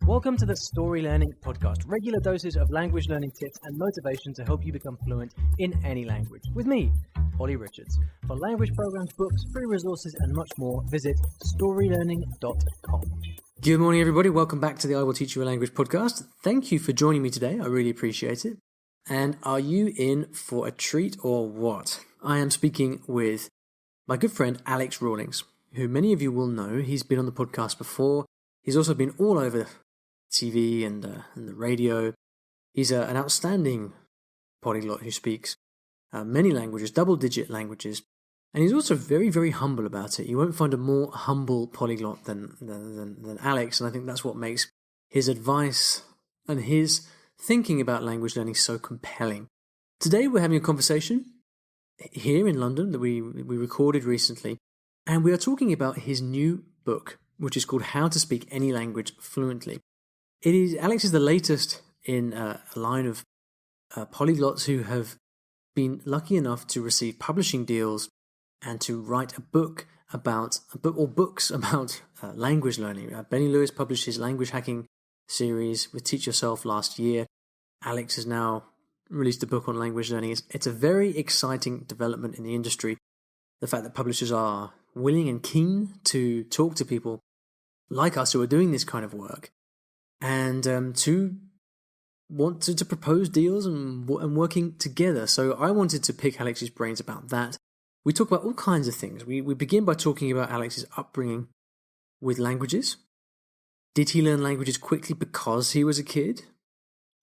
Welcome to the Story Learning Podcast, regular doses of language learning tips and motivation to help you become fluent in any language. With me, Olly Richards. For language programs, books, free resources, and much more, visit StoryLearning.com. Good morning, everybody. Welcome back to the I Will Teach You a Language podcast. Thank you for joining me today. I really appreciate it. And are you in for a treat or what? I am speaking with my good friend Alex Rawlings, who many of you will know. He's been on the podcast before. He's also been all over TV and the radio. He's an outstanding polyglot who speaks many languages, double-digit languages, and he's also very, very humble about it. You won't find a more humble polyglot than Alex, and I think that's what makes his advice and his thinking about language learning so compelling. Today we're having a conversation here in London that we recorded recently, and we are talking about his new book, which is called How to Speak Any Language Fluently. Alex is the latest in a line of polyglots who have been lucky enough to receive publishing deals and to write books about language learning. Benny Lewis published his language hacking series with Teach Yourself last year. Alex has now released a book on language learning. It's a very exciting development in the industry. The fact that publishers are willing and keen to talk to people like us who are doing this kind of work, and to want to propose deals and working together. So I wanted to pick Alex's brains about that. We talk about all kinds of things. We begin by talking about Alex's upbringing with languages. Did he learn languages quickly because he was a kid?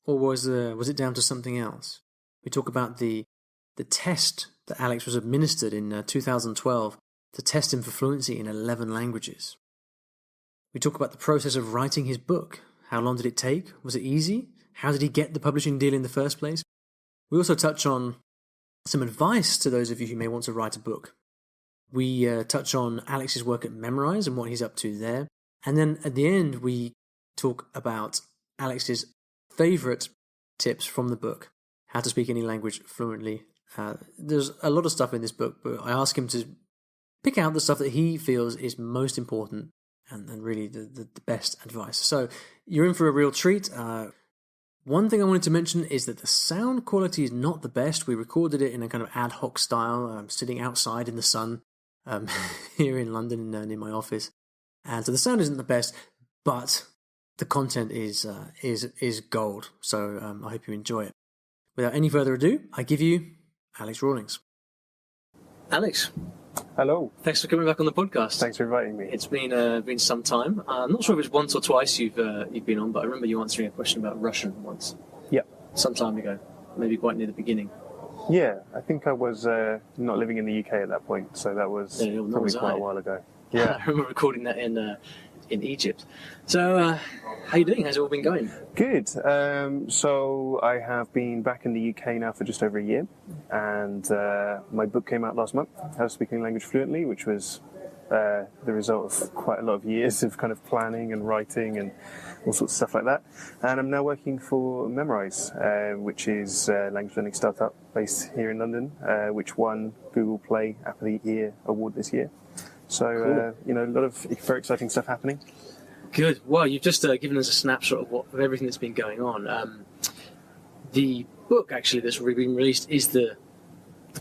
Or was it down to something else? We talk about the test that Alex was administered in 2012 to test him for fluency in 11 languages. We talk about the process of writing his book. How long did it take? Was it easy? How did he get the publishing deal in the first place? We also touch on some advice to those of you who may want to write a book. We touch on Alex's work at Memrise and what he's up to there. And then at the end, we talk about Alex's favorite tips from the book, How to Speak Any Language Fluently. There's a lot of stuff in this book, but I ask him to pick out the stuff that he feels is most important and really the best advice. So you're in for a real treat. One thing I wanted to mention is that the sound quality is not the best. We recorded it in a kind of ad hoc style, sitting outside in the sun here in London near my office. And so the sound isn't the best, but the content is gold. So I hope you enjoy it. Without any further ado, I give you Alex Rawlings. Alex. Hello. Thanks for coming back on the podcast. Thanks for inviting me. It's been some time. I'm not sure if it's once or twice you've been on, but I remember you answering a question about Russian once. Yeah. Some time ago, maybe quite near the beginning. Yeah, I think I was not living in the UK at that point, so that was probably quite a while ago. Yeah. I remember recording that in Egypt. So, how you doing? How's it all been going? Good. So I have been back in the UK now for just over a year, and my book came out last month, How to Speak Any Language Fluently, which was the result of quite a lot of years of kind of planning and writing and all sorts of stuff like that. And I'm now working for Memrise, which is a language learning startup based here in London, which won Google Play App of the Year award this year. So, cool. A lot of very exciting stuff happening. Good. Well, you've just given us a snapshot of everything that's been going on. The book, actually, that's been released is the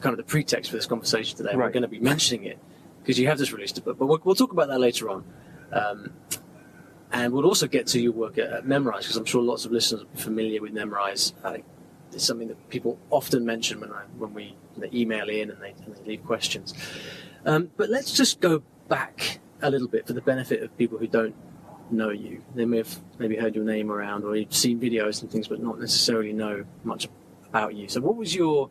kind of the pretext for this conversation today. Right. We're going to be mentioning it because you have just released a book, but we'll talk about that later on. And we'll also get to your work at Memrise, because I'm sure lots of listeners will be familiar with Memrise. It's something that people often mention when they email in and they leave questions. But let's just go back a little bit for the benefit of people who don't know you. They may have maybe heard your name around or you've seen videos and things, but not necessarily know much about you. So what was your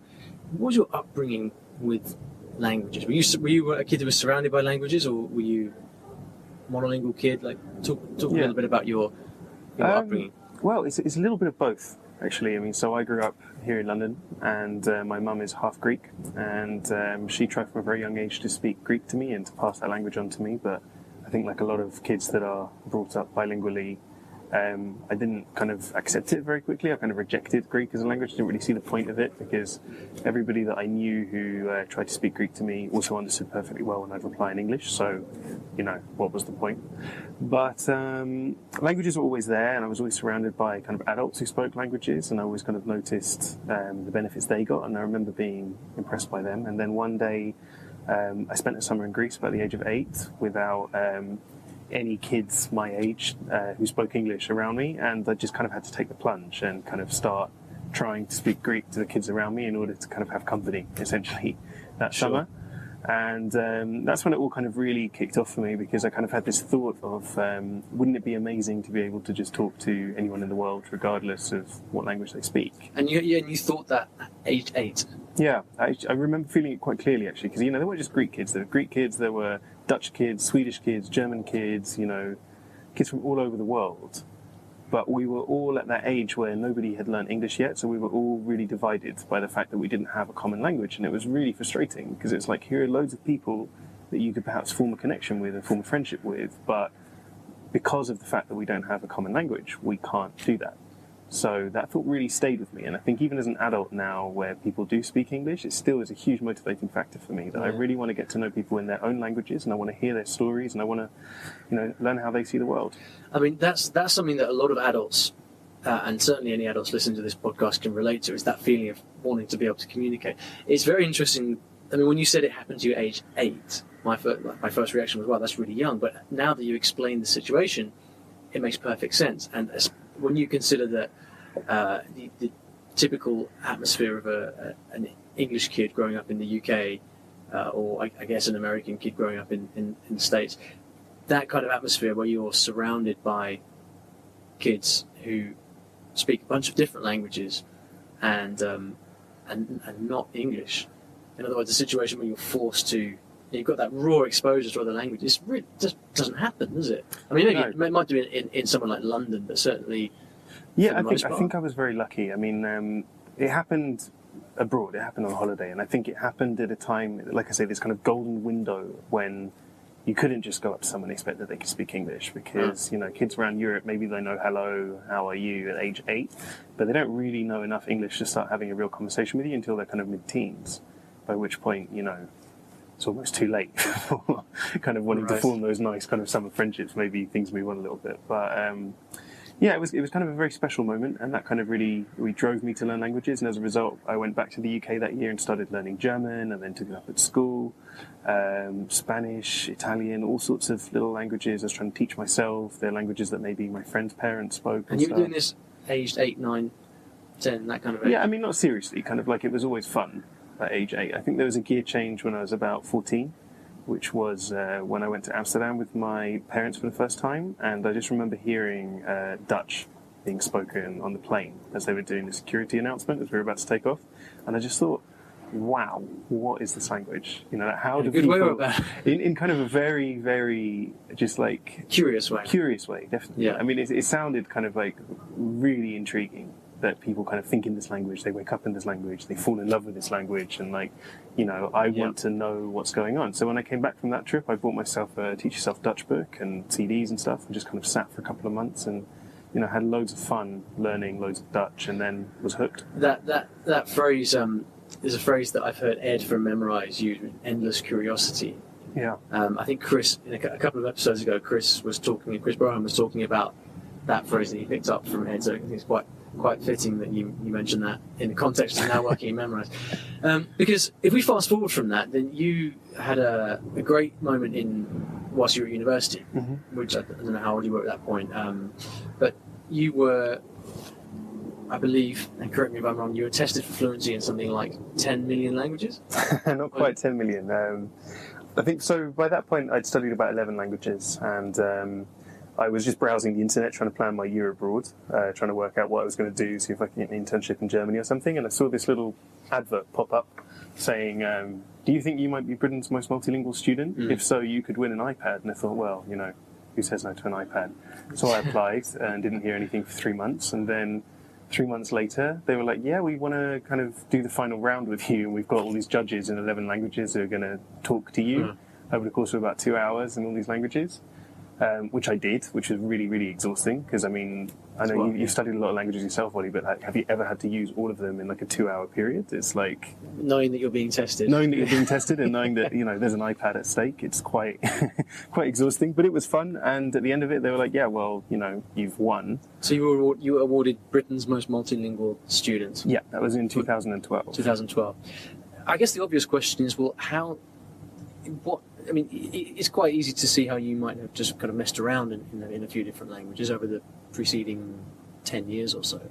upbringing with languages? Were you a kid who was surrounded by languages, or were you a monolingual kid? Like talk a little bit about your upbringing. Well, it's a little bit of both, actually. I mean, so I grew up here in London, and my mum is half Greek, and she tried from a very young age to speak Greek to me and to pass that language on to me, but I think like a lot of kids that are brought up bilingually, I didn't kind of accept it very quickly. I kind of rejected Greek as a language. Didn't really see the point of it because everybody that I knew who tried to speak Greek to me also understood perfectly well when I'd reply in English. So, what was the point? But languages were always there, and I was always surrounded by kind of adults who spoke languages, and I always kind of noticed the benefits they got, and I remember being impressed by them. And then one day, I spent a summer in Greece about the age of 8 without any kids my age who spoke English around me, and I just kind of had to take the plunge and kind of start trying to speak Greek to the kids around me in order to kind of have company, essentially, that summer. And that's when it all kind of really kicked off for me, because I kind of had this thought of, wouldn't it be amazing to be able to just talk to anyone in the world, regardless of what language they speak? And you thought that at age 8? Yeah, I remember feeling it quite clearly, actually, because, there weren't just Greek kids. There were Greek kids, there were Dutch kids, Swedish kids, German kids, kids from all over the world. But we were all at that age where nobody had learned English yet, so we were all really divided by the fact that we didn't have a common language. And it was really frustrating, because it's like, here are loads of people that you could perhaps form a connection with and form a friendship with, but because of the fact that we don't have a common language, we can't do that. So that thought really stayed with me, and I think even as an adult now, where people do speak English, it still is a huge motivating factor for me, that I really want to get to know people in their own languages, and I want to hear their stories, and I want to, learn how they see the world. I mean, that's something that a lot of adults, and certainly any adults listening to this podcast can relate to, is that feeling of wanting to be able to communicate. It's very interesting. I mean, when you said it happened to you at age 8, my first reaction was, wow, that's really young. But now that you explain the situation, it makes perfect sense. And when you consider that the typical atmosphere of an English kid growing up in the UK, or I guess an American kid growing up in the States, that kind of atmosphere where you're surrounded by kids who speak a bunch of different languages and not English. In other words, a situation where you're forced to, you've got that raw exposure to other languages. It just doesn't happen, does it? I mean, maybe it might do it in somewhere like London, but certainly. Yeah, I think I was very lucky. I mean, it happened abroad. It happened on holiday, and I think it happened at a time, like I say, this kind of golden window when you couldn't just go up to someone and expect that they could speak English, because kids around Europe, maybe they know hello, how are you at age 8, but they don't really know enough English to start having a real conversation with you until they're kind of mid-teens, by which point it's almost too late for kind of wanting to form those nice kind of summer friendships. Maybe things move on a little bit, but it was kind of a very special moment, and that kind of really drove me to learn languages. And as a result, I went back to the UK that year and started learning German, and then took it up at school, Spanish, Italian, all sorts of little languages. I was trying to teach myself. They're languages that maybe my friends' parents spoke. And you were doing this aged 8, 9, 10, that kind of age? Yeah, I mean, not seriously, kind of like it was always fun at age 8. I think there was a gear change when I was about 14, which was when I went to Amsterdam with my parents for the first time, and I just remember hearing Dutch being spoken on the plane as they were doing the security announcement as we were about to take off, and I just thought, wow, what is this language? How do people, in kind of a very, very just like curious way, definitely. Yeah. I mean, it sounded kind of like really intriguing, that people kind of think in this language, they wake up in this language, they fall in love with this language, and I want to know what's going on. So when I came back from that trip, I bought myself a Teach Yourself Dutch book and CDs and stuff, and just kind of sat for a couple of months and had loads of fun learning loads of Dutch, and then was hooked. That phrase is a phrase that I've heard Ed from Memrise use, endless curiosity. Yeah. I think Chris, in a couple of episodes ago, Chris Brohan was talking about that phrase that he picked up from Ed, so I think it's quite fitting that you mentioned that in the context of now working in Memrise. Because if we fast forward from that, then you had a great moment whilst you were at university, which I don't know how old you were at that point, but you were, I believe, and correct me if I'm wrong, you were tested for fluency in something like 10 million languages? Not quite 10 million. I think so. By that point, I'd studied about 11 languages, and I was just browsing the internet, trying to plan my year abroad, trying to work out what I was going to do, see if I could get an internship in Germany or something. And I saw this little advert pop up saying, do you think you might be Britain's most multilingual student? If so, you could win an iPad. And I thought, well, who says no to an iPad? So I applied and didn't hear anything for 3 months. And then 3 months later, they were like, yeah, we want to kind of do the final round with you. And we've got all these judges in 11 languages who are going to talk to you over the course of about 2 hours in all these languages. which I did, which was really, really exhausting because, I mean, I know you've studied a lot of languages yourself, Ollie, but have you ever had to use all of them in like a 2-hour period? It's like... Knowing that you're being tested. Knowing that you're being tested and knowing that, there's an iPad at stake, it's quite quite exhausting, but it was fun. And at the end of it, they were like, yeah, well, you've won. So you were awarded Britain's most multilingual student. Yeah, that was in 2012. 2012. I guess the obvious question is, well, it's quite easy to see how you might have just kind of messed around in a few different languages over the preceding 10 years or so.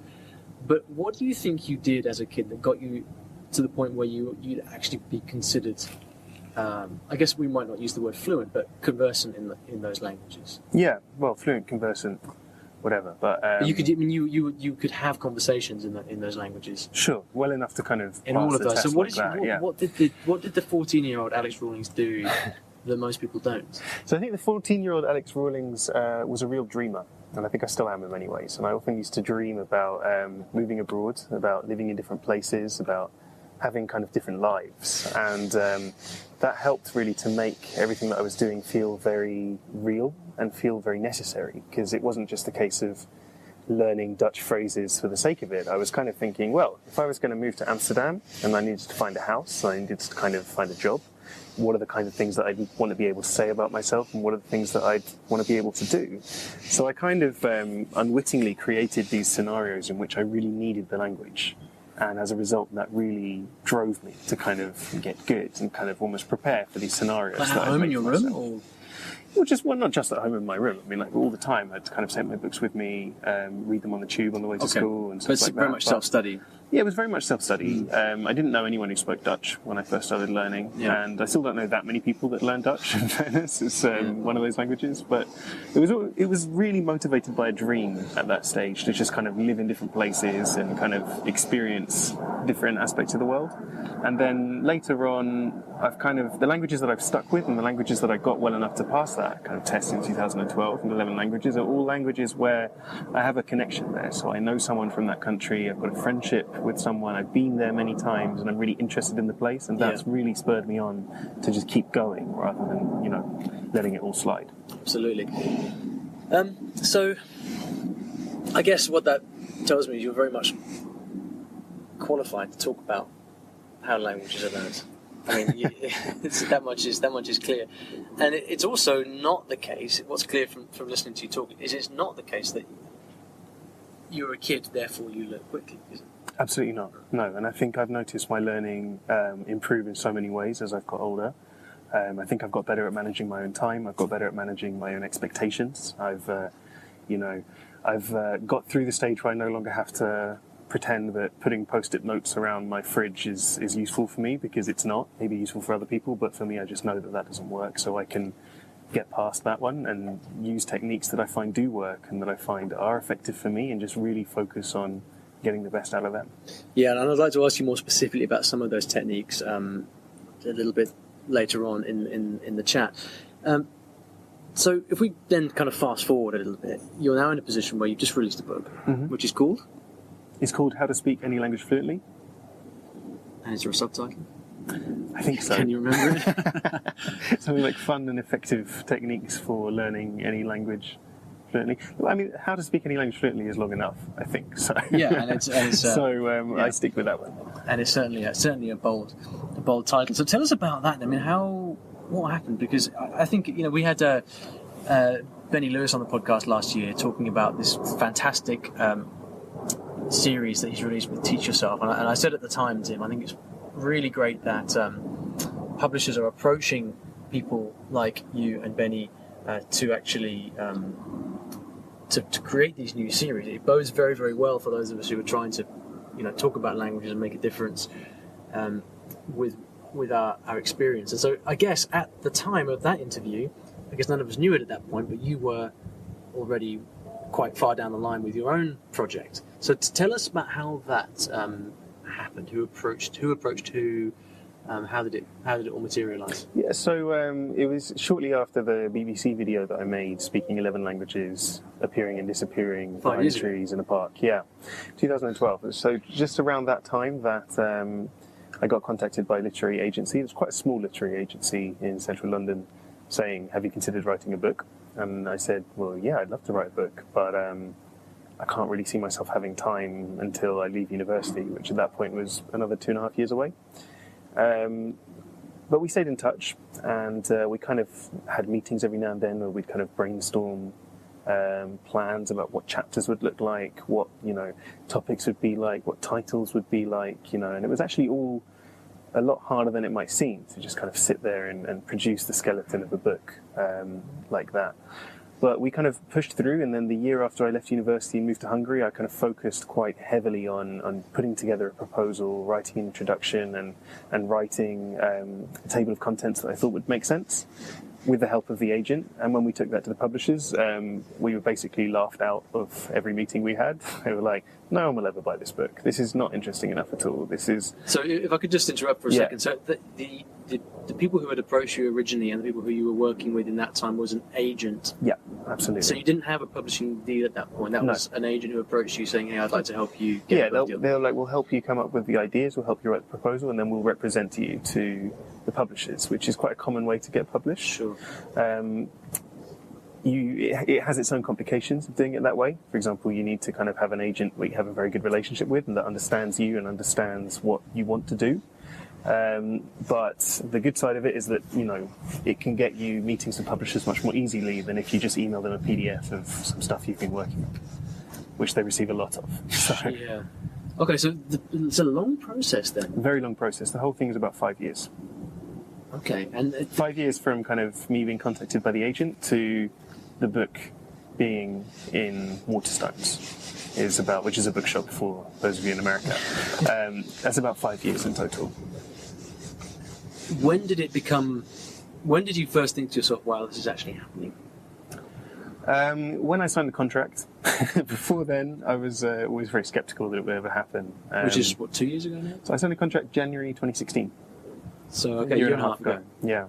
But what do you think you did as a kid that got you to the point where you'd actually be considered, I guess we might not use the word fluent, but conversant in those languages? Yeah, well, fluent, conversant, whatever. But you could have conversations in those languages. Sure, well enough to kind of in all of those. So what did the 14-year-old Alex Rawlings do that most people don't? So I think the 14-year-old Alex Rawlings was a real dreamer, and I think I still am in many ways. And I often used to dream about moving abroad, about living in different places, about having kind of different lives, and that helped really to make everything that I was doing feel very real and feel very necessary, because it wasn't just a case of learning Dutch phrases for the sake of it. I was kind of thinking, well, if I was going to move to Amsterdam and I needed to find a house, I needed to kind of find a job, what are the kind of things that I'd want to be able to say about myself, and what are the things that I'd want to be able to do? So I kind of unwittingly created these scenarios in which I really needed the language. And as a result, that really drove me to kind of get good and kind of almost prepare for these scenarios. Like at home in your room? Or? Well, not just at home in my room. I mean, like all the time, I'd kind of take my books with me, read them on the tube on the way to school and stuff like that. But it's very much self-study. Yeah, it was very much self-study. I didn't know anyone who spoke Dutch when I first started learning, and I still don't know that many people that learn Dutch, in fairness. It's one of those languages, but it was really motivated by a dream at that stage to just kind of live in different places and kind of experience different aspects of the world. And then later on, the languages that I've stuck with and the languages that I got well enough to pass that kind of test in 2012 and 11 languages are all languages where I have a connection there. So I know someone from that country, I've got a friendship with someone, I've been there many times, and I'm really interested in the place, and that's really spurred me on to just keep going rather than, letting it all slide. Absolutely. So I guess what that tells me is you're very much qualified to talk about how languages are learned. I mean, that much is clear, and it's also not the case. What's clear from listening to you talk is it's not the case that you're a kid, therefore you learn quickly, is it? Absolutely not. No, and I think I've noticed my learning improve in so many ways as I've got older. I think I've got better at managing my own time. I've got better at managing my own expectations. I've got through the stage where I no longer have to pretend that putting post-it notes around my fridge is useful for me, because it's not. Maybe useful for other people, but for me, I just know that doesn't work. So I can get past that one and use techniques that I find do work and that I find are effective for me, and just really focus on getting the best out of them. Yeah, and I'd like to ask you more specifically about some of those techniques a little bit later on in the chat. So if we then kind of fast forward a little bit, you're now in a position where you've just released a book, which is called? It's called How to Speak Any Language Fluently. And is there a subtitle? I think so. Can you remember it? Something like Fun and Effective Techniques for Learning Any Language Fluently. I mean, How to Speak Any Language Fluently is long enough, I think. So yeah, and it's I stick with that one. And it's certainly a bold title. So tell us about that. I mean, what happened? Because I think we had Benny Lewis on the podcast last year talking about this fantastic series that he's released with Teach Yourself, and I said at the time, Tim, I think it's really great that publishers are approaching people like you and Benny to actually to create these new series. It bodes very, very well for those of us who are trying to talk about languages and make a difference with our experience. And so I guess at the time of that interview, I guess none of us knew it at that point, but you were already quite far down the line with your own project. So tell us about how that happened. Who approached who? How did it all materialise? Yeah, so it was shortly after the BBC video that I made, speaking 11 languages, appearing and disappearing behind trees in a park. Yeah, 2012. So just around that time that I got contacted by a literary agency. It was quite a small literary agency in central London, saying, "Have you considered writing a book?" And I said, well, yeah, I'd love to write a book, but I can't really see myself having time until I leave university, which at that point was another 2.5 years away. But we stayed in touch, and we kind of had meetings every now and then where we'd kind of brainstorm plans about what chapters would look like, what, topics would be like, what titles would be like, and it was actually all a lot harder than it might seem to just kind of sit there and produce the skeleton of a book like that. But we kind of pushed through, and then the year after I left university and moved to Hungary, I kind of focused quite heavily on putting together a proposal, writing an introduction, and writing a table of contents that I thought would make sense, with the help of the agent. And when we took that to the publishers, we were basically laughed out of every meeting we had. They were like, no one will ever buy this book. This is not interesting enough at all. This is... So if I could just interrupt for a second. So the people who had approached you originally and the people who you were working with in that time was an agent. Yeah, absolutely. So you didn't have a publishing deal at that point. That was an agent who approached you saying, hey, I'd like to help you get a book deal. They're like, we'll help you come up with the ideas, we'll help you write the proposal, and then we'll represent you to the publishers, which is quite a common way to get published. Sure. It has its own complications of doing it that way. For example, you need to kind of have an agent that you have a very good relationship with and that understands you and understands what you want to do. But the good side of it is that, it can get you meetings with publishers much more easily than if you just email them a PDF of some stuff you've been working on, which they receive a lot of. So, yeah. Okay, so it's a long process then? Very long process. The whole thing is about 5 years. Okay. And 5 years from kind of me being contacted by the agent to the book being in Waterstones, which is a bookshop for those of you in America. That's about 5 years in total. When did you first think to yourself, wow, this is actually happening? When I signed the contract. Before then, I was always very sceptical that it would ever happen. Which is, 2 years ago now? So I signed the contract January 2016. So, okay, a year and a half ago. Yeah.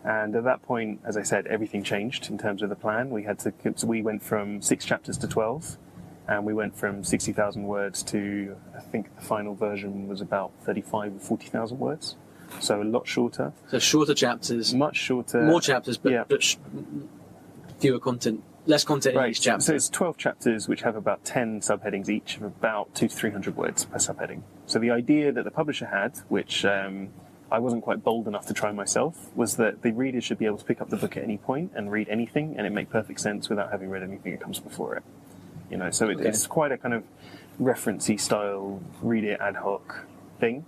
And at that point, as I said, everything changed in terms of the plan. We went from 6 chapters to 12, and we went from 60,000 words to, I think the final version was about 35 or 40,000 words. So a lot shorter. So shorter chapters. Much shorter. More chapters, but fewer content, less content in each chapter. So it's 12 chapters which have about 10 subheadings each of about 200 to 300 words per subheading. So the idea that the publisher had, which I wasn't quite bold enough to try myself, was that the reader should be able to pick up the book at any point and read anything, and it make perfect sense without having read anything that comes before it. So it's quite a kind of referencey style, read it ad hoc thing.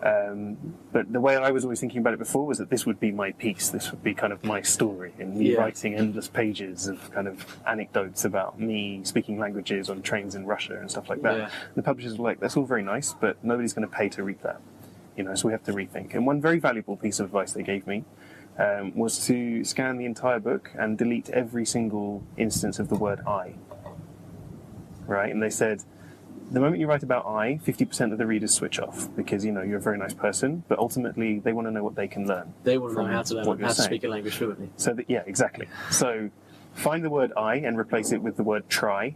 But the way I was always thinking about it before was that this would be my piece, this would be kind of my story, and me writing endless pages of kind of anecdotes about me speaking languages on trains in Russia and stuff like that. Yeah. The publishers were like, that's all very nice, but nobody's going to pay to read that. So we have to rethink. And one very valuable piece of advice they gave me was to scan the entire book and delete every single instance of the word I. Right? And they said, the moment you write about I, 50% of the readers switch off because, you're a very nice person, but ultimately they want to know what they can learn. They want to know how to speak a language fluently. So, exactly. So find the word I and replace it with the word try,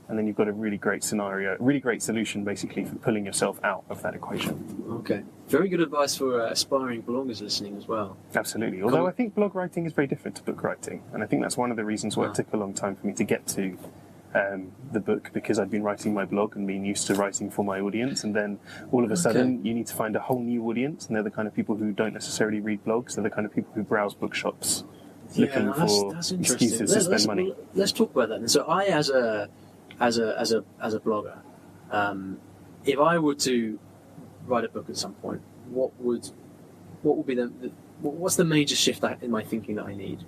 and then you've got a really great solution, basically, for pulling yourself out of that equation. Okay. Very good advice for aspiring bloggers listening as well. Absolutely. Although I think blog writing is very different to book writing, and I think that's one of the reasons why it took a long time for me to get to the book, because I'd been writing my blog and been used to writing for my audience, and then all of a sudden you need to find a whole new audience, and they're the kind of people who don't necessarily read blogs. They're the kind of people who browse bookshops looking for excuses to spend money. Let's talk about that. And so I, as a blogger, if I were to write a book at some point, what would be what's the major shift in my thinking that I need?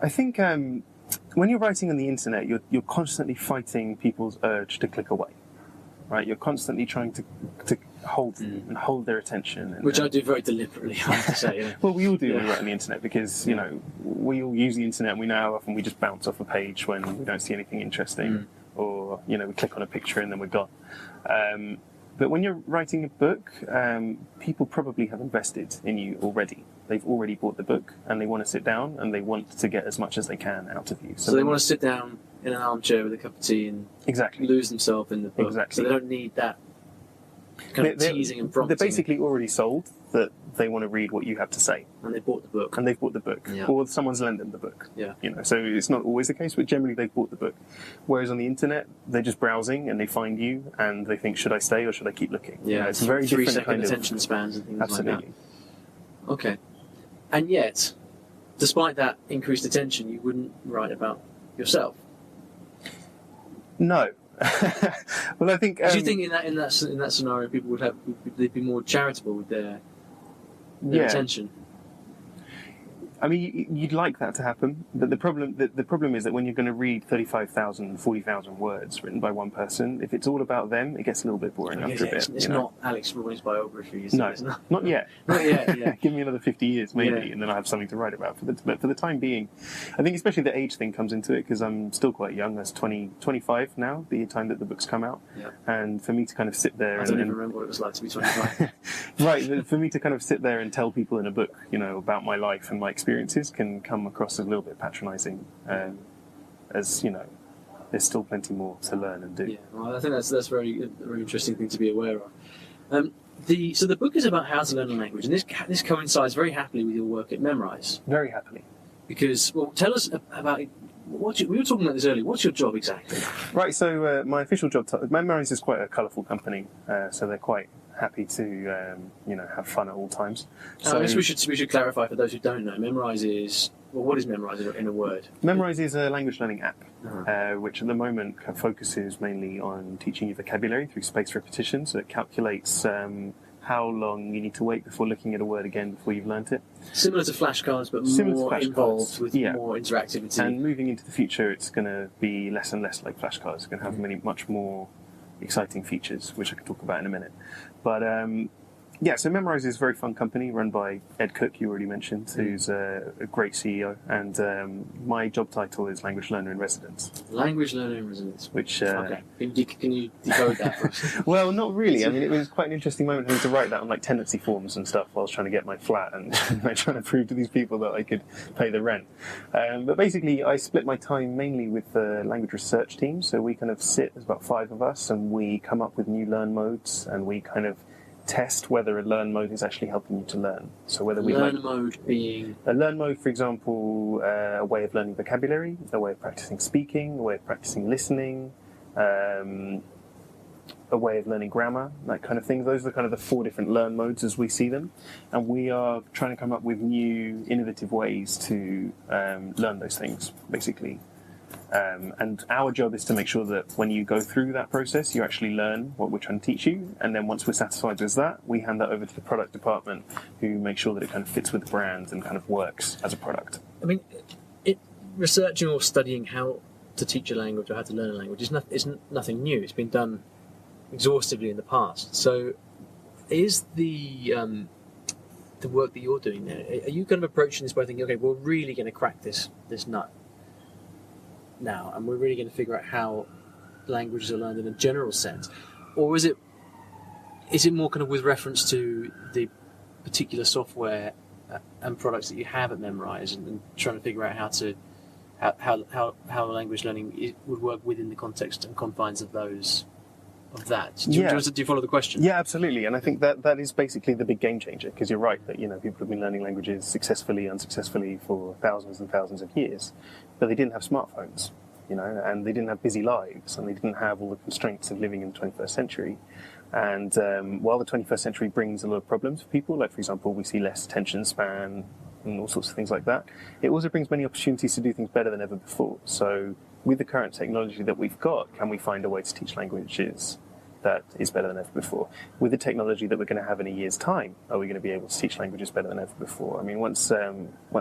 I think when you're writing on the internet, you're constantly fighting people's urge to click away, right? You're constantly trying to hold their attention. Which I do very deliberately, I have to say. Well, we all do when we write on the internet because, we all use the internet and we know how often we just bounce off a page when we don't see anything interesting or, we click on a picture and then we're gone. But when you're writing a book, people probably have invested in you already. They've already bought the book and they want to sit down and they want to get as much as they can out of you. So they want to sit down in an armchair with a cup of tea and lose themselves in the book. Exactly. So they don't need that kind of teasing and prompting. They're basically already sold that they want to read what you have to say. And they bought the book. And they've bought the book. Yeah. Or someone's lent them the book. Yeah. So it's not always the case, but generally they've bought the book. Whereas on the internet, they're just browsing and they find you and they think, should I stay or should I keep looking? Yeah, it's a very different 3-second kind of attention spans and things absolutely. like that. Okay. And yet, despite that increased attention, you wouldn't write about yourself. No. Well, I think. Do you think in that scenario, people they'd be more charitable with their attention? I mean, you'd like that to happen, but the problem is that when you're going to read 35,000, 40,000 words written by one person, if it's all about them, it gets a little bit boring after a bit. It's not Alex Rawlings' biography, is no, it? No, not yet. Not yet. Yeah. Give me another 50 years, maybe, and then I'll have something to write about. But for the time being, I think especially the age thing comes into it because I'm still quite young. That's 25 now, the time that the books come out, and for me to kind of sit there, I don't even remember what it was like to be 25. Right, for me to kind of sit there and tell people in a book, about my life and my experiences can come across as a little bit patronising, as there's still plenty more to learn and do. Yeah, well, I think that's a very interesting thing to be aware of. So the book is about how to learn a language, and this coincides very happily with your work at Memrise. Very happily. Because, tell us about it. We were talking about this earlier. What's your job exactly? Right, so my official job, Memrise is quite a colourful company, so they're quite happy to have fun at all times. So I guess we should clarify for those who don't know. Memrise is what is Memrise in a word? Memrise is a language learning app, which at the moment focuses mainly on teaching you vocabulary through spaced repetition. So it calculates how long you need to wait before looking at a word again before you've learnt it. Similar to flashcards, but more involved with more interactivity. And moving into the future, it's going to be less and less like flashcards. It's going to have much more exciting features, which I can talk about in a minute. But so Memrise is a very fun company run by Ed Cook, you already mentioned, who's a great CEO, and my job title is Language Learner in Residence. Language Learner in Residence. Which okay. Can you decode that for us? Well, not really. I mean, it was quite an interesting moment having to write that on tenancy forms and stuff while I was trying to get my flat and trying to prove to these people that I could pay the rent. But basically, I split my time mainly with the language research team. So we kind of sit, there's about 5 of us, and we come up with new learn modes, and we kind of test whether a learn mode is actually helping you to learn. So whether we mode being a learn mode, for example, a way of learning vocabulary, a way of practicing speaking, a way of practicing listening, a way of learning grammar, that kind of thing. Those are kind of the 4 different learn modes as we see them, and we are trying to come up with new, innovative ways to learn those things, basically. And our job is to make sure that when you go through that process, you actually learn what we're trying to teach you. And then once we're satisfied with that, we hand that over to the product department, who make sure that it kind of fits with the brand and kind of works as a product. I mean, researching or studying how to teach a language or how to learn a language is nothing new. It's been done exhaustively in the past. So is the work that you're doing there, are you kind of approaching this by thinking, okay, we're really going to crack this nut now, and we're really going to figure out how languages are learned in a general sense, or is it more kind of with reference to the particular software and products that you have at Memrise, and trying to figure out how language learning would work within the context and confines of that? Do you follow the question? Yeah, absolutely. And I think that is basically the big game changer, because you're right that people have been learning languages successfully, unsuccessfully for thousands and thousands of years, but they didn't have smartphones, and they didn't have busy lives, and they didn't have all the constraints of living in the 21st century. And while the 21st century brings a lot of problems for people, like, for example, we see less attention span and all sorts of things like that, it also brings many opportunities to do things better than ever before. So with the current technology that we've got, can we find a way to teach languages that is better than ever before? With the technology that we're going to have in a year's time, are we going to be able to teach languages better than ever before? I mean, once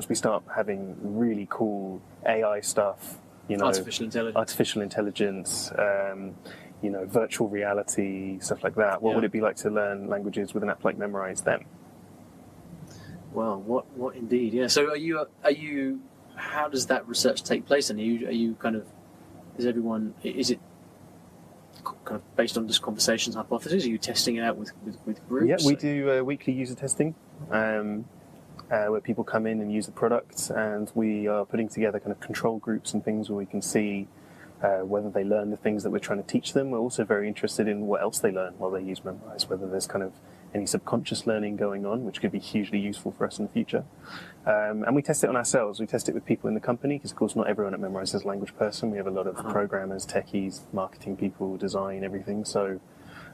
we start having really cool AI stuff, artificial intelligence, virtual reality, stuff like that, what would it be like to learn languages with an app like Memrise then? Well, what indeed? Yeah. So are you? How does that research take place? And are you kind of? Is it kind of based on just conversations, hypotheses? Are you testing it out with groups? Yeah, we do weekly user testing, where people come in and use the product, and we are putting together kind of control groups and things where we can see whether they learn the things that we're trying to teach them. We're also very interested in what else they learn while they use Memrise, whether there's kind of any subconscious learning going on, which could be hugely useful for us in the future. And we test it on ourselves. We test it with people in the company, because of course not everyone at Memrise is a language person. We have a lot of programmers, techies, marketing people, design, everything. So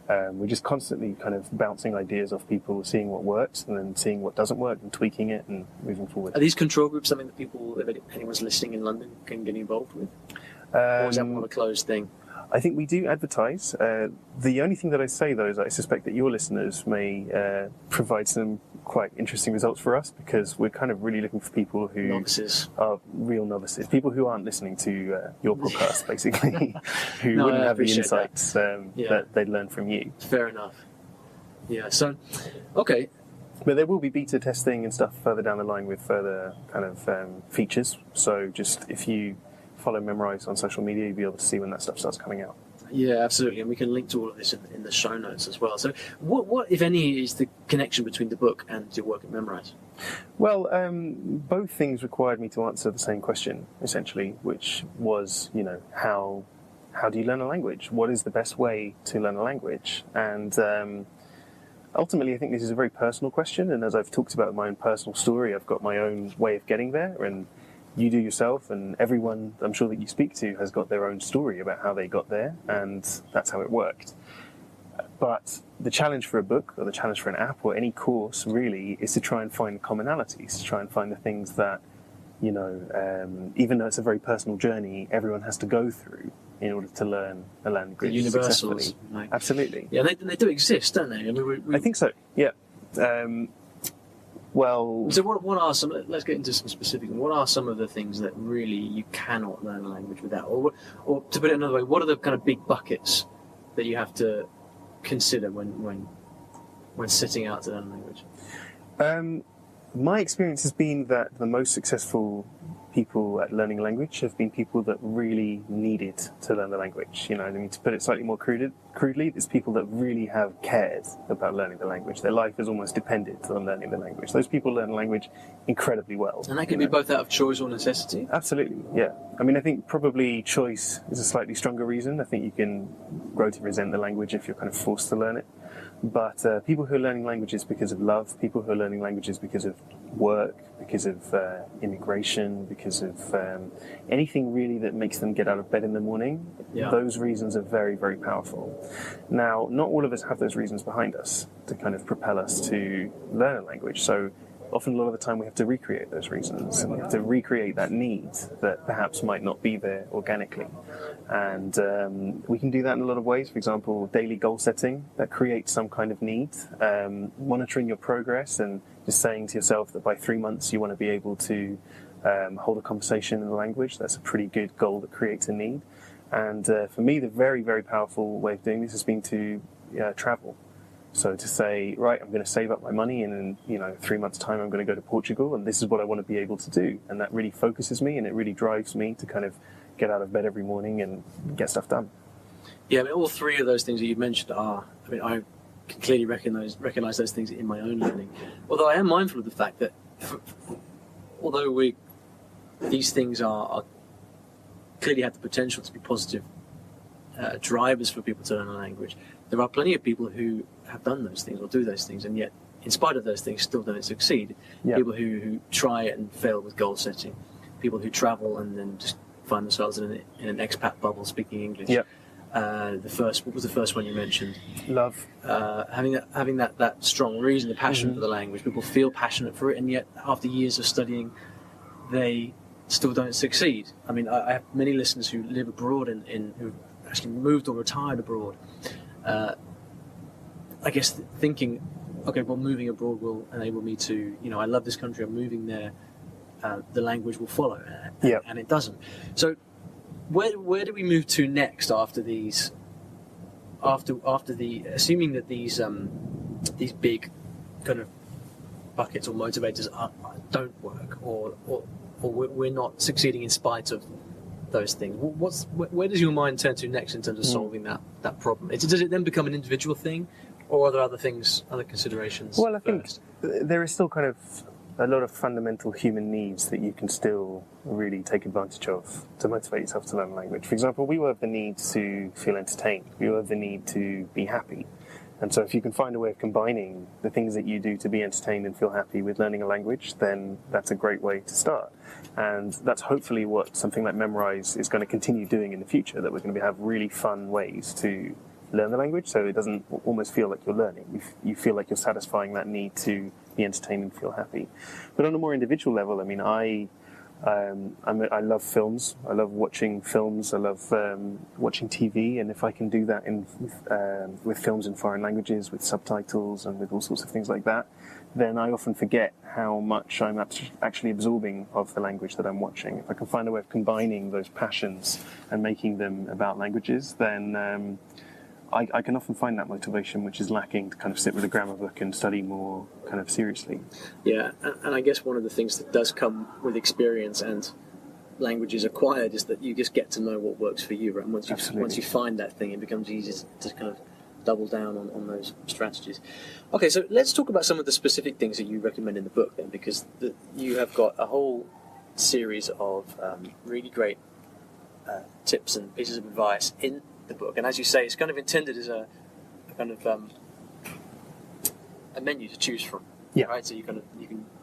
we're just constantly kind of bouncing ideas off people, seeing what works and then seeing what doesn't work and tweaking it and moving forward. Are these control groups something that people, if anyone's listening in London, can get involved with? Or is that more of a closed thing? I think we do advertise. The only thing that I say, though, is that I suspect that your listeners may provide some quite interesting results for us, because we're kind of really looking for people who are real novices, people who aren't listening to your podcast, basically, who wouldn't have the insights that they'd learn from you. Fair enough. Yeah, so, okay. But there will be beta testing and stuff further down the line with further kind of features. So just if you follow Memrise on social media, you'll be able to see when that stuff starts coming out. Yeah, absolutely, and we can link to all of this in the show notes as well. So what, if any, is the connection between the book and your work at Memrise? Well, both things required me to answer the same question, essentially, which was, how do you learn a language? What is the best way to learn a language? And ultimately, I think this is a very personal question, and as I've talked about my own personal story, I've got my own way of getting there, and you do yourself, and everyone I'm sure that you speak to has got their own story about how they got there, and that's how it worked. But the challenge for a book, or the challenge for an app, or any course really, is to try and find commonalities, to try and find the things that, even though it's a very personal journey, everyone has to go through in order to learn a language. The universals. Like, absolutely. Yeah, they do exist, don't they? I mean, I think so, yeah. Well, so what are some? Let's get into some specific. What are some of the things that really you cannot learn a language without, or to put it another way, what are the kind of big buckets that you have to consider when setting out to learn a language? My experience has been that the most successful people at learning a language have been people that really needed to learn the language. I mean, to put it slightly more crudely, it's people that really have cared about learning the language. Their life is almost dependent on learning the language. Those people learn language incredibly well. And that can be both out of choice or necessity? Absolutely, yeah. I mean, I think probably choice is a slightly stronger reason. I think you can grow to resent the language if you're kind of forced to learn it. But people who are learning languages because of love, people who are learning languages because of work, because of immigration, because of anything really that makes them get out of bed in the morning, those reasons are very, very powerful. Now, not all of us have those reasons behind us to kind of propel us to learn a language. So often a lot of the time we have to recreate those reasons, and we have to recreate that need that perhaps might not be there organically. And we can do that in a lot of ways. For example, daily goal setting, that creates some kind of need. Monitoring your progress and just saying to yourself that by 3 months you want to be able to hold a conversation in the language, that's a pretty good goal that creates a need. And for me, the very, very powerful way of doing this has been to travel. So to say, right, I'm going to save up my money, and in 3 months' time I'm going to go to Portugal, and this is what I want to be able to do. And that really focuses me, and it really drives me to kind of get out of bed every morning and get stuff done. Yeah, I mean, all three of those things that you mentioned I can clearly recognise those things in my own learning. Although I am mindful of the fact that although these things are clearly have the potential to be positive drivers for people to learn a language, there are plenty of people who have done those things or do those things, and yet, in spite of those things, still don't succeed. Yeah. People who try it and fail with goal setting. People who travel and then just find themselves in an expat bubble speaking English. Yeah. What was the first one you mentioned? Love. Having that strong reason, the passion for the language. People feel passionate for it, and yet, after years of studying, they still don't succeed. I mean, I have many listeners who live abroad and who actually moved or retired abroad. I guess thinking, okay, well, moving abroad will enable me to, I love this country, I'm moving there, the language will follow, and it doesn't. So where do we move to next after these, assuming that these big kind of buckets or motivators don't work, or we're not succeeding in spite of those things? Where does your mind turn to next in terms of solving that problem? Does it then become an individual thing, or are there other things, other considerations? Well, I think there is still kind of a lot of fundamental human needs that you can still really take advantage of to motivate yourself to learn a language. For example, we all have the need to feel entertained. We all have the need to be happy. And so if you can find a way of combining the things that you do to be entertained and feel happy with learning a language, then that's a great way to start. And that's hopefully what something like Memrise is going to continue doing in the future, that we're going to have really fun ways to learn the language, so it doesn't almost feel like you're learning. You feel like you're satisfying that need to be entertained and feel happy. But on a more individual level, I mean, I love films. I love watching films. I love watching TV, and if I can do that with films in foreign languages, with subtitles, and with all sorts of things like that, then I often forget how much I'm actually absorbing of the language that I'm watching. If I can find a way of combining those passions and making them about languages, then I can often find that motivation which is lacking to kind of sit with a grammar book and study more kind of seriously. Yeah, and I guess one of the things that does come with experience and languages acquired is that you just get to know what works for you, right? And once you find that thing, it becomes easy to kind of double down on those strategies. Okay, so let's talk about some of the specific things that you recommend in the book then, because you have got a whole series of really great tips and pieces of advice in the book, and as you say, it's kind of intended as a kind of a menu to choose from. Yeah. Right. So you can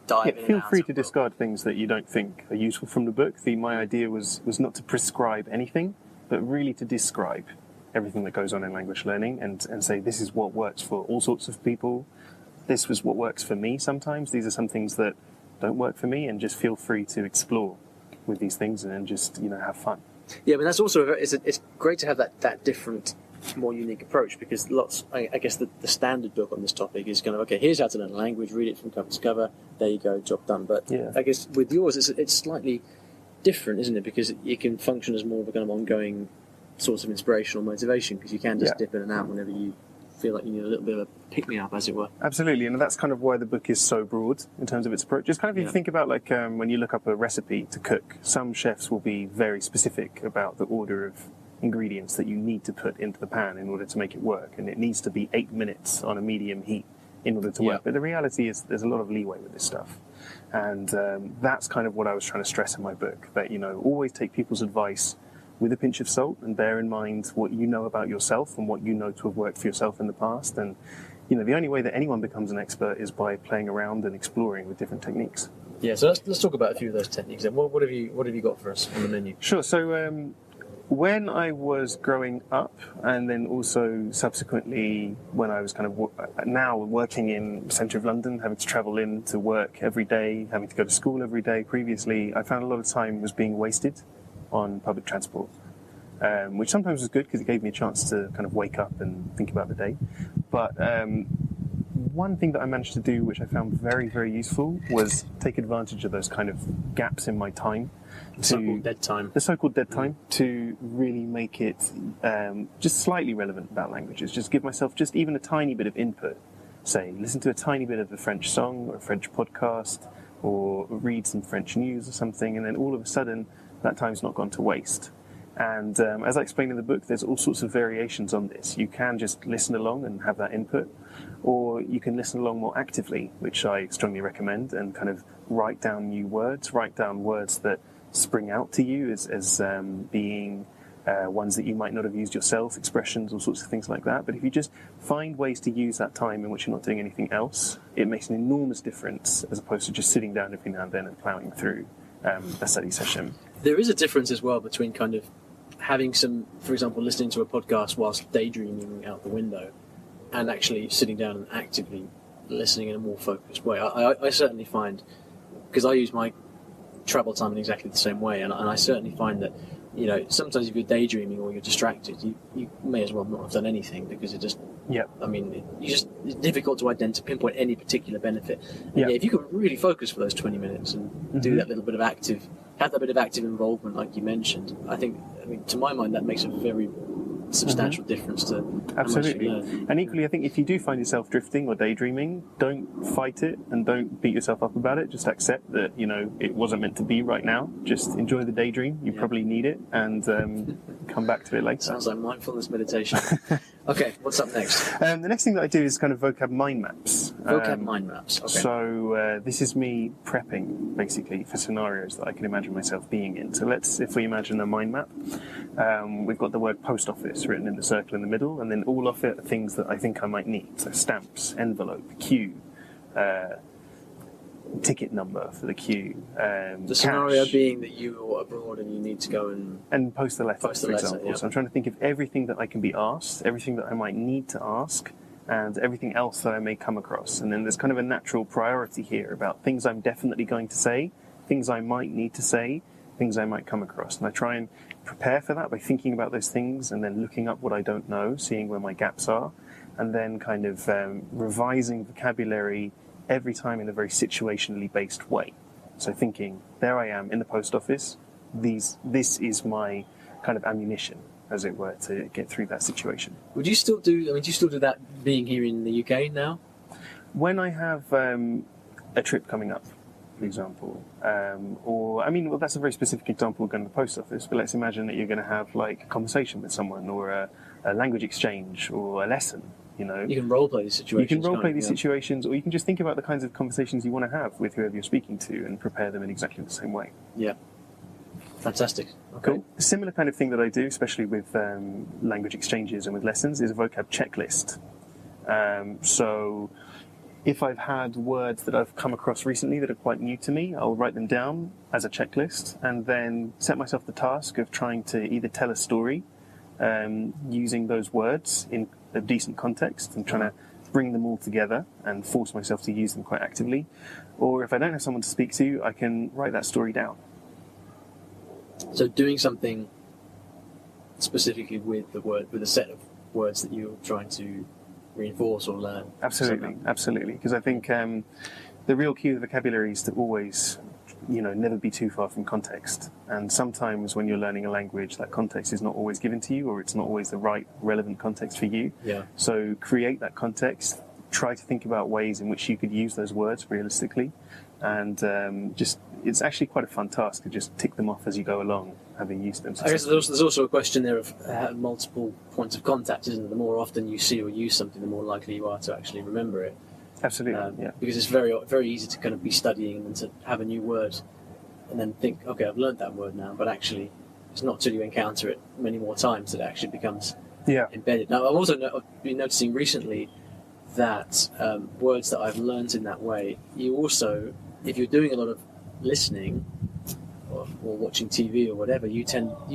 dive in. Feel free to discard things that you don't think are useful from the book. My idea was not to prescribe anything, but really to describe everything that goes on in language learning and say this is what works for all sorts of people. This was what works for me sometimes. These are some things that don't work for me, and just feel free to explore with these things and just have fun. Yeah, but that's also it's great to have that different, more unique approach, because I guess the standard book on this topic is kind of, okay, here's how to learn a language, read it from cover to cover, there you go, job done. But yeah. I guess with yours it's slightly different, isn't it? Because it can function as more of a kind of ongoing source of inspiration or motivation, because you can just dip in and out whenever you feel like you need a little bit of a pick-me-up, as it were. Absolutely, and that's kind of why the book is so broad in terms of its approach. Just kind of if you think about when you look up a recipe to cook, some chefs will be very specific about the order of ingredients that you need to put into the pan in order to make it work, and it needs to be 8 minutes on a medium heat in order to work. But the reality is there's a lot of leeway with this stuff, and that's kind of what I was trying to stress in my book, that always take people's advice with a pinch of salt and bear in mind what you know about yourself and what you know to have worked for yourself in the past. And the only way that anyone becomes an expert is by playing around and exploring with different techniques. Yeah, so let's talk about a few of those techniques then. What have you got for us on the menu? Sure. So when I was growing up, and then also subsequently when I was kind of now working in the centre of London, having to travel in to work every day, having to go to school every day, previously I found a lot of time was being wasted on public transport, which sometimes was good because it gave me a chance to kind of wake up and think about the day. But one thing that I managed to do, which I found very, very useful, was take advantage of those kind of gaps in my time. The so-called dead time. The so-called dead time, to really make it just slightly relevant about languages. Just give myself just even a tiny bit of input. Say, listen to a tiny bit of a French song or a French podcast, or read some French news or something, and then all of a sudden that time's not gone to waste. And as I explained in the book, there's all sorts of variations on this. You can just listen along and have that input, or you can listen along more actively, which I strongly recommend, and kind of write down new words, write down words that spring out to you as being ones that you might not have used yourself, expressions, all sorts of things like that. But if you just find ways to use that time in which you're not doing anything else, it makes an enormous difference, as opposed to just sitting down every now and then and ploughing through a study session. There is a difference as well between kind of having some, for example, listening to a podcast whilst daydreaming out the window, and actually sitting down and actively listening in a more focused way. I certainly find, because I use my travel time in exactly the same way, and I certainly find that sometimes if you're daydreaming or you're distracted, you may as well not have done anything, because it just it's difficult to pinpoint any particular benefit. And if you can really focus for those 20 minutes and do that little bit of have that bit of active involvement, like you mentioned, I mean, to my mind, that makes a very substantial difference to absolutely. And equally, I think if you do find yourself drifting or daydreaming, don't fight it and don't beat yourself up about it. Just accept that it wasn't meant to be right now. Just enjoy the daydream. You probably need it, and come back to it later. Sounds like mindfulness meditation. Okay, what's up next? The next thing that I do is kind of vocab mind maps. Vocab mind maps. Okay. So this is me prepping, basically, for scenarios that I can imagine myself being in. So if we imagine a mind map, we've got the word post office written in the circle in the middle, and then all of it are things that I think I might need. So stamps, envelope, queue, ticket number for the queue. The scenario being that you are abroad and you need to go and post the letter, for example. Yeah. So I'm trying to think of everything that I can be asked, everything that I might need to ask, and everything else that I may come across. And then there's kind of a natural priority here about things I'm definitely going to say, things I might need to say, things I might come across. And I try and prepare for that by thinking about those things and then looking up what I don't know, seeing where my gaps are, and then kind of revising vocabulary every time in a very situationally based way. So thinking, there I am in the post office, this is my kind of ammunition, as it were, to get through that situation. do you still do that being here in the UK now? When I have a trip coming up, for example, that's a very specific example of going to the post office, but let's imagine that you're going to have like a conversation with someone or a language exchange or a lesson. You can role play these situations. You can role play these situations, or you can just think about the kinds of conversations you want to have with whoever you're speaking to and prepare them in exactly the same way. Yeah. Fantastic. Okay. Cool. A similar kind of thing that I do, especially with language exchanges and with lessons, is a vocab checklist. So if I've had words that I've come across recently that are quite new to me, I'll write them down as a checklist and then set myself the task of trying to either tell a story using those words in a decent context and trying to bring them all together and force myself to use them quite actively. Or if I don't have someone to speak to, I can write that story down. So doing something specifically with a set of words that you're trying to reinforce or learn. Absolutely. Because I think the real key of vocabulary is to always, never be too far from context. And sometimes when you're learning a language, that context is not always given to you, or it's not always the right, relevant context for you. Yeah. So create that context. Try to think about ways in which you could use those words realistically. And it's actually quite a fun task to just tick them off as you go along, having used them. I guess there's also a question there of multiple points of contact, isn't it? The more often you see or use something, the more likely you are to actually remember it. Absolutely, yeah. Because it's very, very easy to kind of be studying and to have a new word and then think, okay, I've learned that word now, but actually it's not till you encounter it many more times that it actually becomes embedded. Now, I've also been noticing recently that words that I've learned in that way, you also, if you're doing a lot of listening or watching TV or whatever, you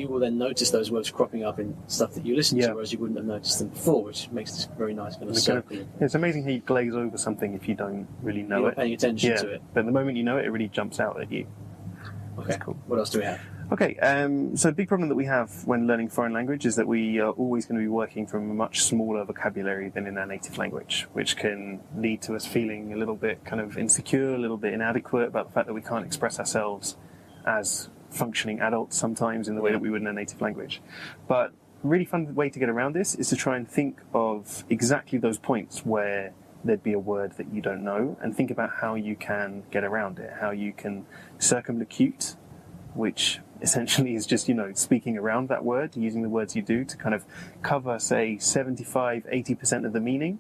will then notice those words cropping up in stuff that you listen to, whereas you wouldn't have noticed them before, which makes this very nice kind of circle. It's amazing how you glaze over something if you don't really know You're it. paying attention to it. But the moment you know it, it really jumps out at you. Okay, That's cool. What else do we have? Okay, so a big problem that we have when learning foreign language is that we are always going to be working from a much smaller vocabulary than in our native language, which can lead to us feeling a little bit kind of insecure, a little bit inadequate about the fact that we can't express ourselves as functioning adults sometimes in the way that we would in our native language. But a really fun way to get around this is to try and think of exactly those points where there'd be a word that you don't know and think about how you can get around it, how you can circumlocute, which essentially is just, speaking around that word, using the words you do to kind of cover, say, 75-80% of the meaning,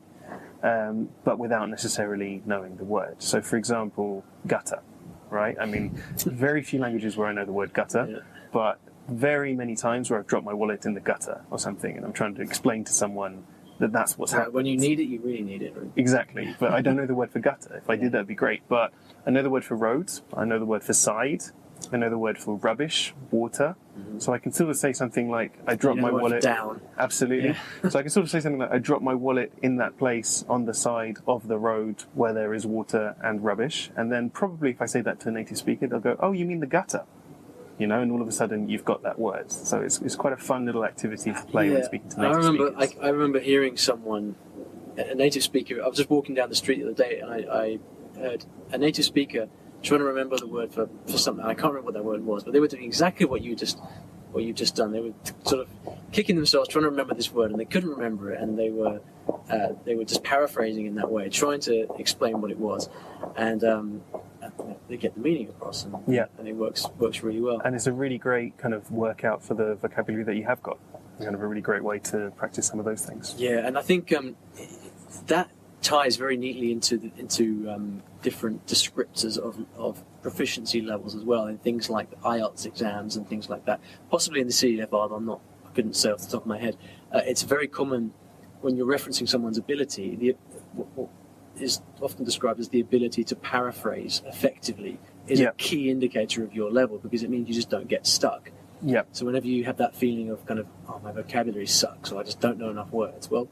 but without necessarily knowing the word. So, for example, gutter, right? I mean, very few languages where I know the word gutter, but very many times where I've dropped my wallet in the gutter or something, and I'm trying to explain to someone that that's what's happening. When you need it, you really need it. Right? Exactly, but I don't know the word for gutter. If I did, that'd be great. But I know the word for roads, I know the word for side, I know the word for rubbish, water. So I can sort of say something like, I dropped my wallet down. Absolutely. So I can sort of say something like, I dropped my wallet in that place on the side of the road where there is water and rubbish. And then probably if I say that to a native speaker, they'll go, oh, you mean the gutter? And all of a sudden you've got that word. So it's quite a fun little activity to play when speaking to native speakers. I remember hearing someone, a native speaker, I was just walking down the street the other day and I heard a native speaker trying to remember the word for something. I can't remember what that word was, but they were doing exactly what you've just done. They were sort of kicking themselves trying to remember this word, and they couldn't remember it, and they were just paraphrasing in that way, trying to explain what it was. And they get the meaning across, and it works really well. And it's a really great kind of workout for the vocabulary that you have got. Kind of a really great way to practice some of those things. Yeah, and I think that ties very neatly into different descriptors of proficiency levels as well, in things like the IELTS exams and things like that. Possibly in the CEFR, I couldn't say off the top of my head. It's very common when you're referencing someone's ability. What is often described as the ability to paraphrase effectively is a key indicator of your level, because it means you just don't get stuck. Yeah. So whenever you have that feeling of kind of, oh, my vocabulary sucks, or I just don't know enough words, well,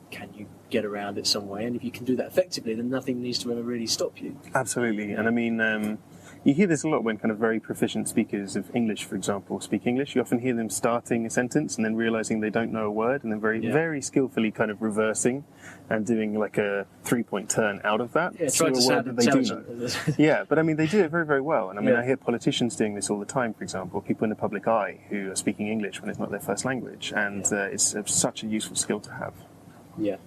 can you get around it some way? And if you can do that effectively, then nothing needs to ever really stop you. Absolutely. And I mean, you hear this a lot when kind of very proficient speakers of English, for example, speak English. You often hear them starting a sentence and then realizing they don't know a word, and then very skillfully kind of reversing and doing like a 3-point turn out of that. Yeah, trying to sound intelligent. Yeah, but I mean, they do it very, very well. And I mean, I hear politicians doing this all the time, for example, people in the public eye who are speaking English when it's not their first language. And it's such a useful skill to have. Yeah.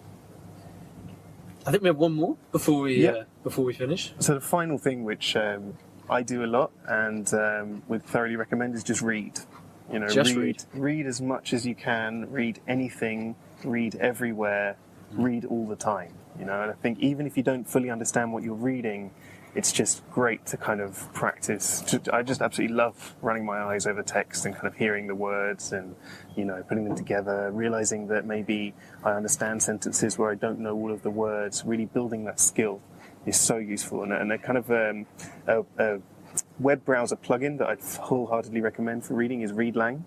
I think we have one more before we finish. So the final thing, which I do a lot and would thoroughly recommend, is just read. You know, read as much as you can. Read anything. Read everywhere. Read all the time. You know, and I think even if you don't fully understand what you're reading, it's just great to kind of practice. I just absolutely love running my eyes over text and kind of hearing the words and, you know, putting them together, realizing that maybe I understand sentences where I don't know all of the words. Really building that skill is so useful. And a kind of a web browser plugin that I'd wholeheartedly recommend for reading is ReadLang.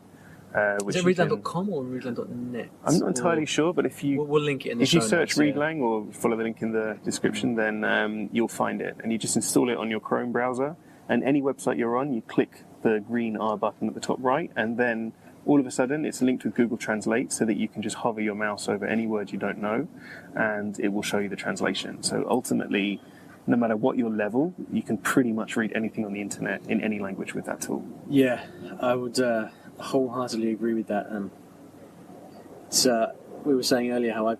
Is it readlang.com or readlang.net? I'm not entirely sure, but if you we'll link it in the if show you search notes, ReadLang or follow the link in the description, then you'll find it, and you just install it on your Chrome browser. And any website you're on, you click the green R button at the top right, and then all of a sudden it's linked with Google Translate, so that you can just hover your mouse over any word you don't know, and it will show you the translation. So ultimately, no matter what your level, you can pretty much read anything on the internet in any language with that tool. Yeah, I would wholeheartedly agree with that. We were saying earlier how I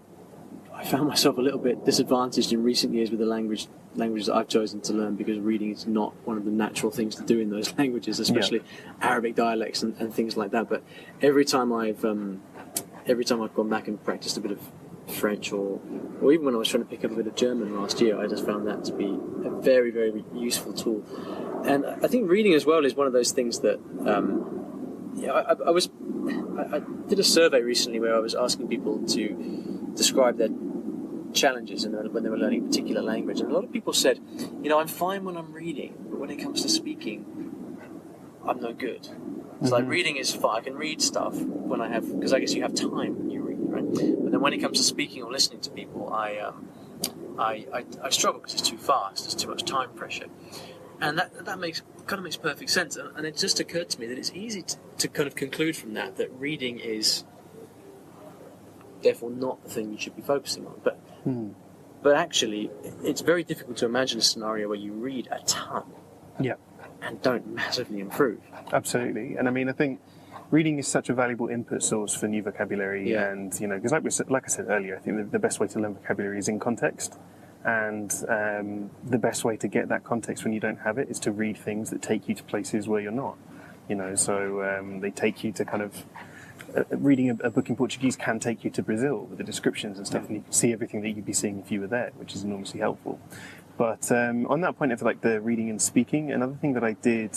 found myself a little bit disadvantaged in recent years with the languages that I've chosen to learn, because reading is not one of the natural things to do in those languages, especially Arabic dialects and things like that. But every time I've gone back and practiced a bit of French, or even when I was trying to pick up a bit of German last year, I just found that to be a very, very useful tool. And I think reading as well is one of those things that I did a survey recently where I was asking people to describe their challenges when they were learning a particular language, and a lot of people said, you know, I'm fine when I'm reading, but when it comes to speaking, I'm no good. It's like reading is fine. I can read stuff when I have, because I guess you have time when you read, right? But then when it comes to speaking or listening to people, I struggle because it's too fast. There's too much time pressure, and that makes perfect sense. And it just occurred to me that it's easy to kind of conclude from that reading is therefore not the thing you should be focusing on. But actually, it's very difficult to imagine a scenario where you read a ton. Yeah. And don't massively improve. Absolutely. And I mean, I think reading is such a valuable input source for new vocabulary. And, you know, because like I said earlier, I think the best way to learn vocabulary is in context. And the best way to get that context when you don't have it is to read things that take you to places where you're not. You know, so they take you to kind of... reading a book in Portuguese can take you to Brazil with the descriptions and stuff, and you can see everything that you'd be seeing if you were there, which is enormously helpful. But on that point of like the reading and speaking, another thing that I did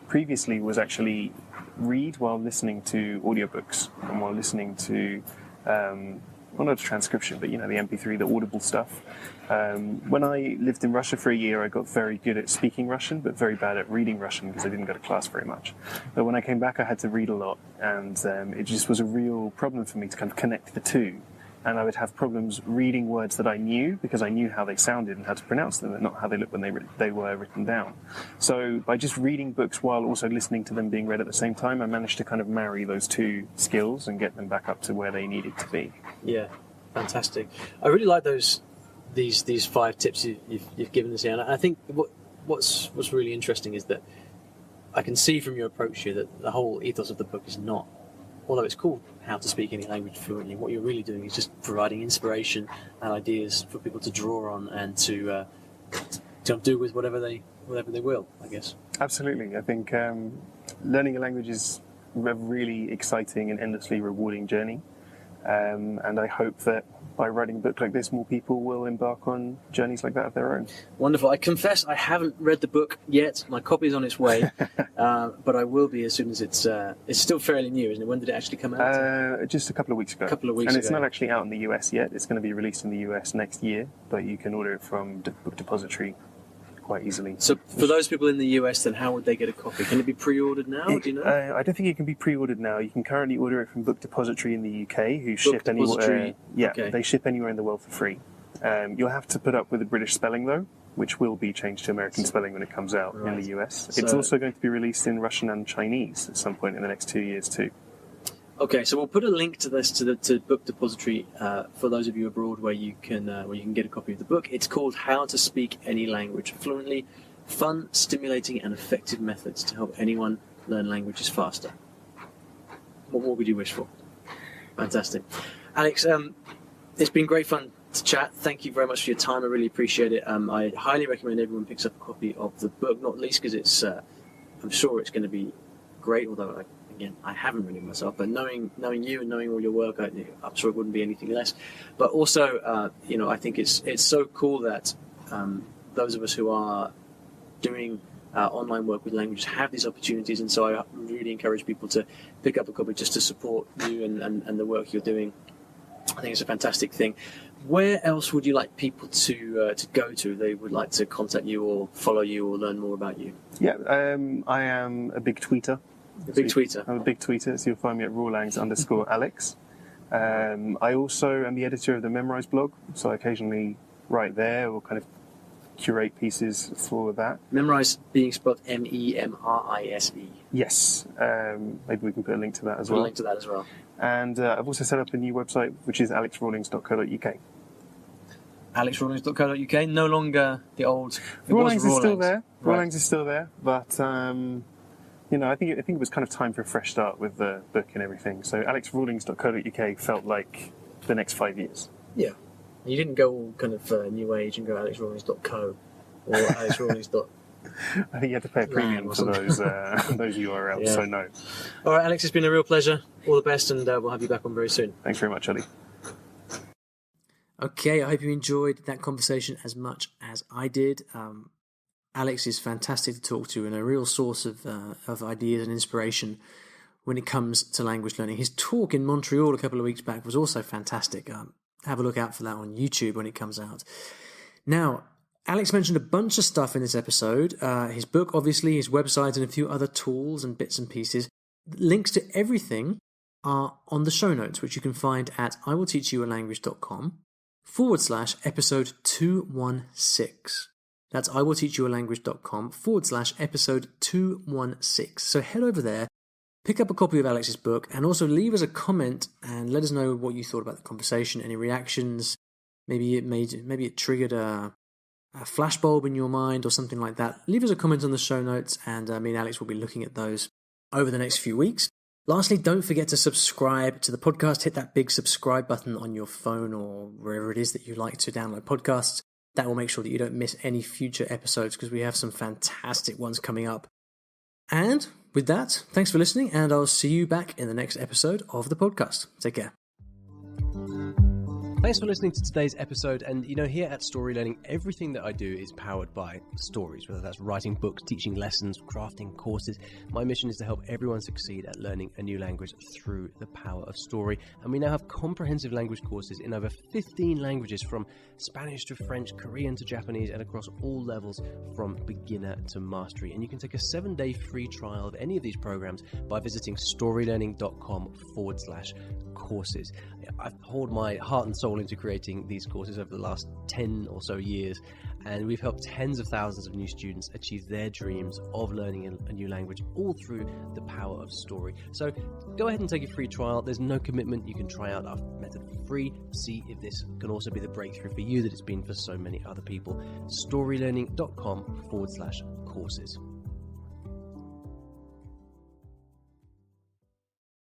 previously was actually read while listening to audiobooks and while listening to, well, not a transcription, but, you know, the MP3, the Audible stuff. When I lived in Russia for a year, I got very good at speaking Russian, but very bad at reading Russian because I didn't go to class very much. But when I came back, I had to read a lot, and it just was a real problem for me to kind of connect the two. And I would have problems reading words that I knew because I knew how they sounded and how to pronounce them, and not how they looked when they were written down. So by just reading books while also listening to them being read at the same time, I managed to kind of marry those two skills and get them back up to where they needed to be. Yeah, fantastic. I really like these 5 tips you've given us here, and I think what's really interesting is that I can see from your approach here that the whole ethos of the book is not, although it's called How to Speak Any Language Fluently, what you're really doing is just providing inspiration and ideas for people to draw on and to do with whatever they will, I guess. Absolutely. I think learning a language is a really exciting and endlessly rewarding journey. And I hope that by writing a book like this, more people will embark on journeys like that of their own. Wonderful. I confess I haven't read the book yet. My copy is on its way, but I will be as soon as it's still fairly new, isn't it? When did it actually come out? Just a couple of weeks ago. And it's not actually out in the US yet. It's going to be released in the US next year, but you can order it from Book Depository quite easily. So for those people in the US, then how would they get a copy? Can it be pre-ordered now? Do you know? I don't think it can be pre-ordered now. You can currently order it from Book Depository in the UK, who ship anywhere. Okay. They ship anywhere in the world for free. You'll have to put up with the British spelling though, which will be changed to American spelling when it comes out in the US. It's also going to be released in Russian and Chinese at some point in the next 2 years too. Okay, so we'll put a link to this to Book Depository for those of you abroad where you can get a copy of the book. It's called How to Speak Any Language Fluently: Fun, Stimulating and Effective Methods to Help Anyone Learn Languages Faster. What more could you wish for? Fantastic. Alex, it's been great fun to chat. Thank you very much for your time. I really appreciate it. I highly recommend everyone picks up a copy of the book, not least because it's I'm sure it's going to be great, although Again, I haven't read it myself, but knowing you and knowing all your work, I'm sure it wouldn't be anything less. But also, I think it's so cool that those of us who are doing online work with languages have these opportunities, and so I really encourage people to pick up a copy just to support you and the work you're doing. I think it's a fantastic thing. Where else would you like people to go to if they would like to contact you or follow you or learn more about you? Yeah, I am a big tweeter. I'm a big tweeter, so you'll find me at Rawlings_Alex. I also am the editor of the Memrise blog, so I occasionally write there or kind of curate pieces for that. Memrise being spelled Memorise. Yes, maybe we can put a link to that as well. And I've also set up a new website, which is alexrawlings.co.uk. alexrawlings.co.uk, no longer the old... Rawlings is still there. Rawlings is still there, but... I think it was kind of time for a fresh start with the book and everything. So alexrawlings.co.uk felt like the next 5 years. Yeah. You didn't go all kind of new age and go alexrawlings.co or alexrawlings. I think you had to pay a premium for those URLs, so no. All right, Alex, it's been a real pleasure. All the best, and we'll have you back on very soon. Thanks very much, Olly. Okay, I hope you enjoyed that conversation as much as I did. Alex is fantastic to talk to and a real source of ideas and inspiration when it comes to language learning. His talk in Montreal a couple of weeks back was also fantastic. Have a look out for that on YouTube when it comes out. Now, Alex mentioned a bunch of stuff in this episode. His book, obviously, his website, and a few other tools and bits and pieces. Links to everything are on the show notes, which you can find at iwillteachyoualanguage.com/episode 216. That's iwillteachyoualanguage.com/episode 216. So head over there, pick up a copy of Alex's book, and also leave us a comment and let us know what you thought about the conversation, any reactions. Maybe it triggered a flashbulb in your mind or something like that. Leave us a comment on the show notes, and me and Alex will be looking at those over the next few weeks. Lastly, don't forget to subscribe to the podcast. Hit that big subscribe button on your phone or wherever it is that you like to download podcasts. That will make sure that you don't miss any future episodes because we have some fantastic ones coming up. And with that, thanks for listening, and I'll see you back in the next episode of the podcast. Take care. Thanks for listening to today's episode. And here at Story Learning, everything that I do is powered by stories, whether that's writing books, teaching lessons, crafting courses. My mission is to help everyone succeed at learning a new language through the power of story. And we now have comprehensive language courses in over 15 languages, from Spanish to French, Korean to Japanese, and across all levels from beginner to mastery. And you can take a 7-day free trial of any of these programs by visiting storylearning.com/courses. I've poured my heart and soul into creating these courses over the last 10 or so years, and we've helped tens of thousands of new students achieve their dreams of learning a new language, all through the power of story. So go ahead and take a free trial. There's no commitment. You can try out our method for free, see if this can also be the breakthrough for you that it's been for so many other people. storylearning.com/courses.